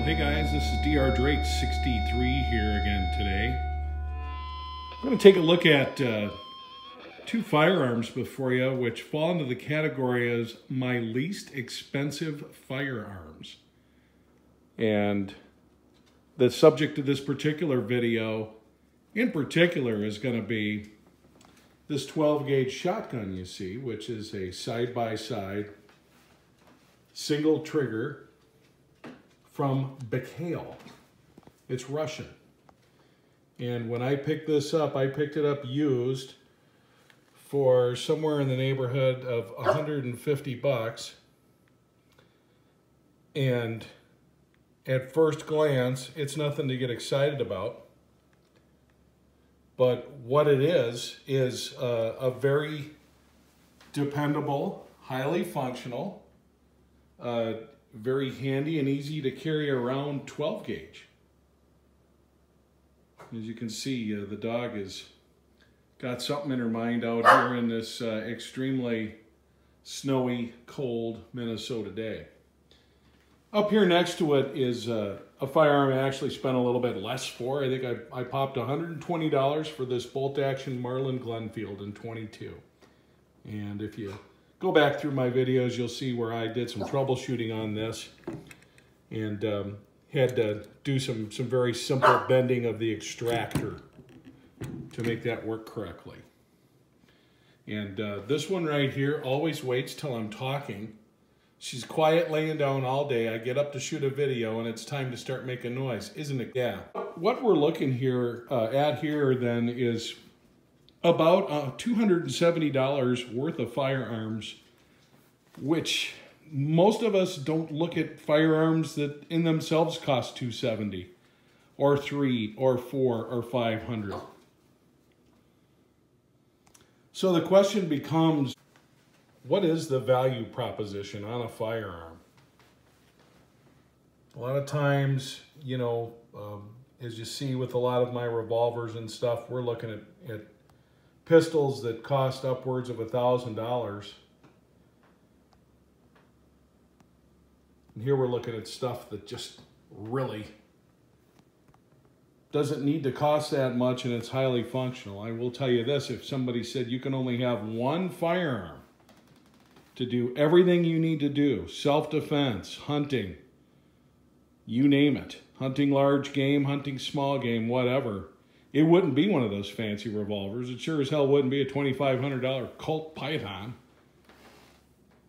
Hey guys, this is Drake63 here again today. I'm going to take a look at two firearms before you which fall into the category as my least expensive firearms. And the subject of this particular video in particular is going to be this 12 gauge shotgun you see, which is a side-by-side single trigger from Baikal. It's Russian. And when I picked this up, I picked it up used for somewhere in the neighborhood of 150 bucks. And at first glance, it's nothing to get excited about. But what it is a very dependable, highly functional, very handy and easy to carry around 12 gauge. As you can see, the dog has got something in her mind out here in this extremely snowy, cold Minnesota day. Up here next to it is a firearm I actually spent a little bit less for. I think I popped $120 for this bolt-action Marlin Glenfield in .22. And if you go back through my videos, you'll see where I did some troubleshooting on this and had to do some very simple bending of the extractor to make that work correctly. And this one right here always waits till I'm talking. She's quiet laying down all day. I get up to shoot a video and it's time to start making noise, isn't it? Yeah. What we're looking at here then is about $270 worth of firearms, which most of us don't look at firearms that in themselves cost $270 or $300 or $400 or $500. So the question becomes, what is the value proposition on a firearm? A lot of times, you know, as you see with a lot of my revolvers and stuff, we're looking at pistols that cost upwards of $1,000. And here we're looking at stuff that just really doesn't need to cost that much and it's highly functional. I will tell you this, if somebody said you can only have one firearm to do everything you need to do, self-defense, hunting, you name it, hunting large game, hunting small game, whatever, it wouldn't be one of those fancy revolvers. It sure as hell wouldn't be a $2,500 Colt Python.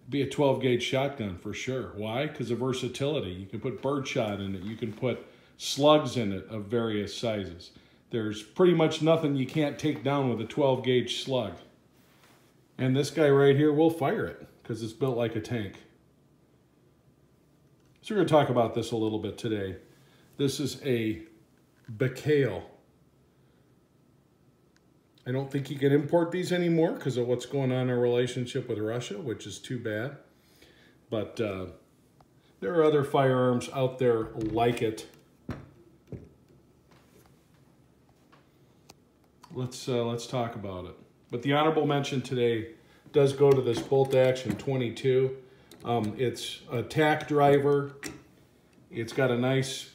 It'd be a 12 gauge shotgun for sure. Why? Because of versatility. You can put birdshot in it. You can put slugs in it of various sizes. There's pretty much nothing you can't take down with a 12 gauge slug. And this guy right here will fire it because it's built like a tank. So we're going to talk about this a little bit today. This is a Baikal. I don't think you can import these anymore because of what's going on in our relationship with Russia, which is too bad. But there are other firearms out there like it. Let's talk about it. But the honorable mention today does go to this bolt-action .22. It's a tack driver. It's got a nice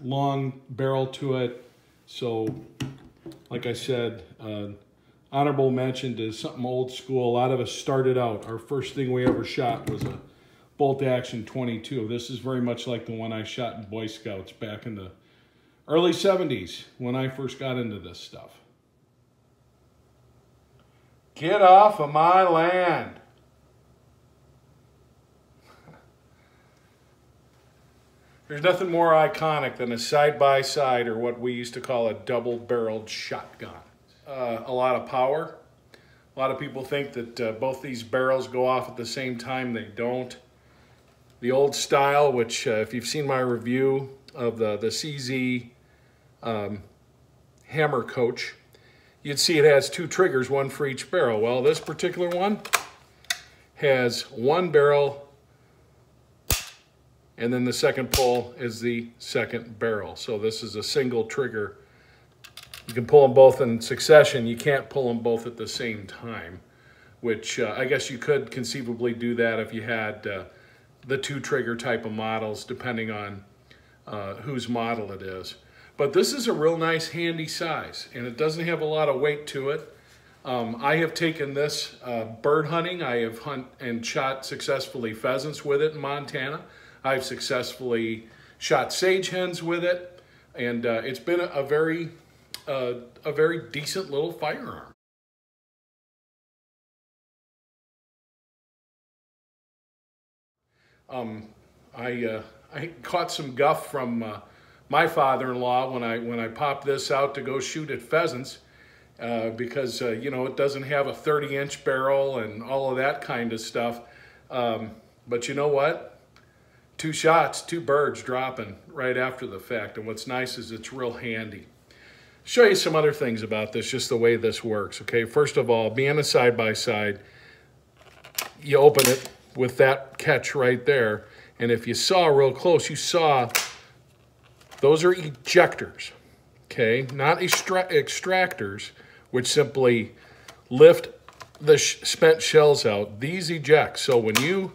long barrel to it. So, like I said, honorable mention to something old school. A lot of us started out. Our first thing we ever shot was a bolt-action .22. This is very much like the one I shot in Boy Scouts back in the early 70s when I first got into this stuff. Get off of my land. There's nothing more iconic than a side-by-side, or what we used to call a double-barreled shotgun. A lot of power. A lot of people think that both these barrels go off at the same time. They don't. The old style, which if you've seen my review of the CZ Hammer Coach, you'd see it has two triggers, one for each barrel. Well, this particular one has one barrel, and then the second pull is the second barrel. So this is a single trigger. You can pull them both in succession. You can't pull them both at the same time, which I guess you could conceivably do that if you had the 2-trigger type of models, depending on whose model it is. But this is a real nice handy size, and it doesn't have a lot of weight to it. I have taken this bird hunting. I have hunt and shot successfully pheasants with it in Montana. I've successfully shot sage hens with it, and it's been a very decent little firearm. I caught some guff from my father-in-law when I popped this out to go shoot at pheasants, because you know, it doesn't have a 30-inch barrel and all of that kind of stuff. But you know what? 2 shots, 2 birds dropping right after the fact. And what's nice is it's real handy. Show you some other things about this, just the way this works. Okay, first of all, being a side-by-side, you open it with that catch right there. And if you saw real close, you saw those are ejectors, okay? Not extractors, which simply lift the spent shells out. These eject. So when you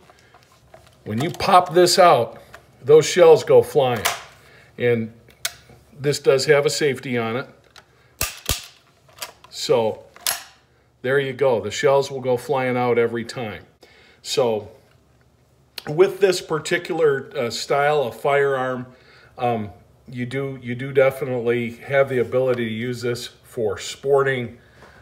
pop this out, those shells go flying. And this does have a safety on it. So there you go. The shells will go flying out every time. So with this particular style of firearm, you do definitely have the ability to use this for sporting,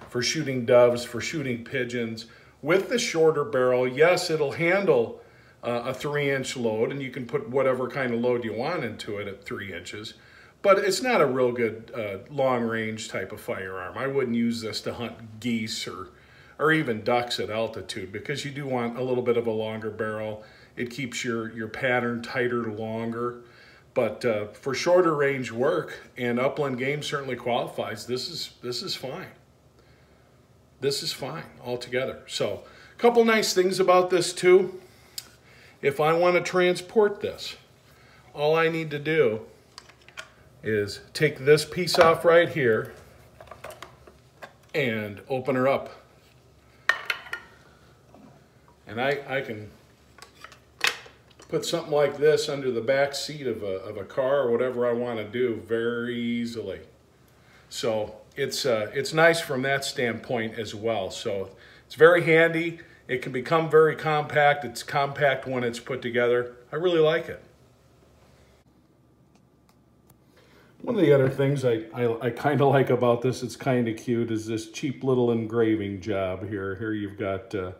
for shooting doves, for shooting pigeons. With the shorter barrel, yes, it'll handle a 3-inch load, and you can put whatever kind of load you want into it at 3 inches. But it's not a real good long-range type of firearm. I wouldn't use this to hunt geese or even ducks at altitude, because you do want a little bit of a longer barrel. It keeps your pattern tighter longer. But for shorter range work, and upland game certainly qualifies, this is fine. This is fine altogether. So a couple nice things about this too. If I want to transport this, all I need to do is take this piece off right here and open her up. And I can put something like this under the back seat of a car or whatever I want to do very easily. So it's nice from that standpoint as well. So it's very handy. It can become very compact. It's compact when it's put together. I really like it. One of the other things I kind of like about this, it's kind of cute, is this cheap little engraving job here. Here you've got the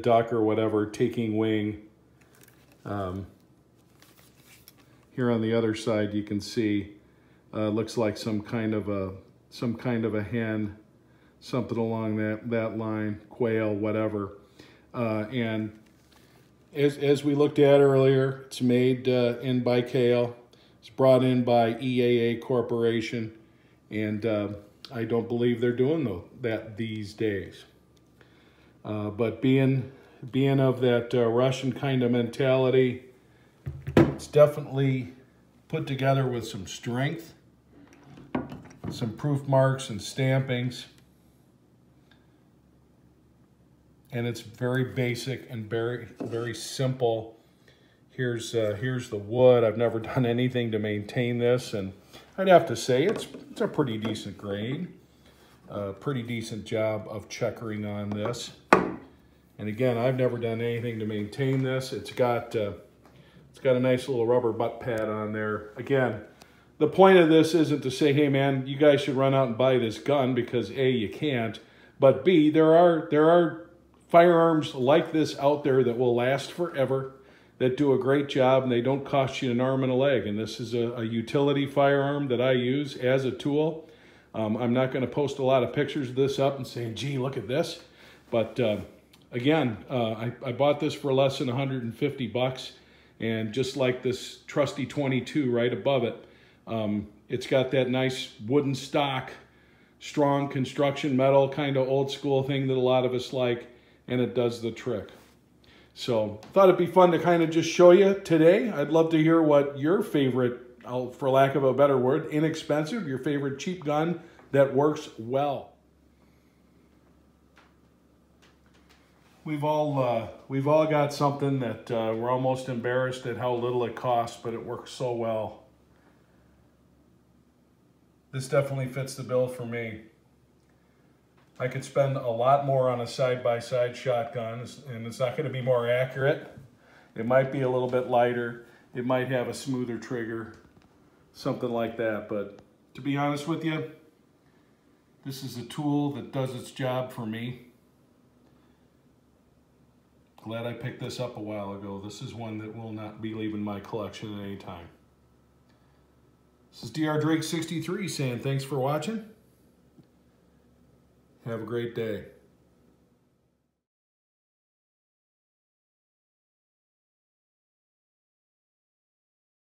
duck or whatever taking wing. Here on the other side, you can see looks like some kind of a hen, something along that line, quail, whatever. And as we looked at earlier, it's made in Baikal. It's brought in by EAA Corporation, and I don't believe they're doing that these days. But being of that Russian kind of mentality, it's definitely put together with some strength, some proof marks and stampings, and it's very basic and very simple. Here's the wood. I've never done anything to maintain this, and I'd have to say it's a pretty decent grade. Pretty decent job of checkering on this. And again, I've never done anything to maintain this. It's got a nice little rubber butt pad on there. Again, the point of this isn't to say, hey man, you guys should run out and buy this gun, because A, you can't, but B, there are firearms like this out there that will last forever, that do a great job, and they don't cost you an arm and a leg. And this is a utility firearm that I use as a tool. I'm not going to post a lot of pictures of this up and saying, gee, look at this. But again, I bought this for less than 150 bucks. And just like this trusty 22 right above it, it's got that nice wooden stock, strong construction metal, kind of old school thing that a lot of us like, and it does the trick. So thought it'd be fun to kind of just show you today. I'd love to hear what your favorite, for lack of a better word, inexpensive, your favorite cheap gun that works well. we've all got something that we're almost embarrassed at how little it costs, but it works so well. This definitely fits the bill for me. I could spend a lot more on a side-by-side shotgun, and it's not going to be more accurate. It might be a little bit lighter. It might have a smoother trigger, something like that. But to be honest with you, this is a tool that does its job for me. Glad I picked this up a while ago. This is one that will not be leaving my collection at any time. This is Dr. Drake 63 saying thanks for watching. Have a great day.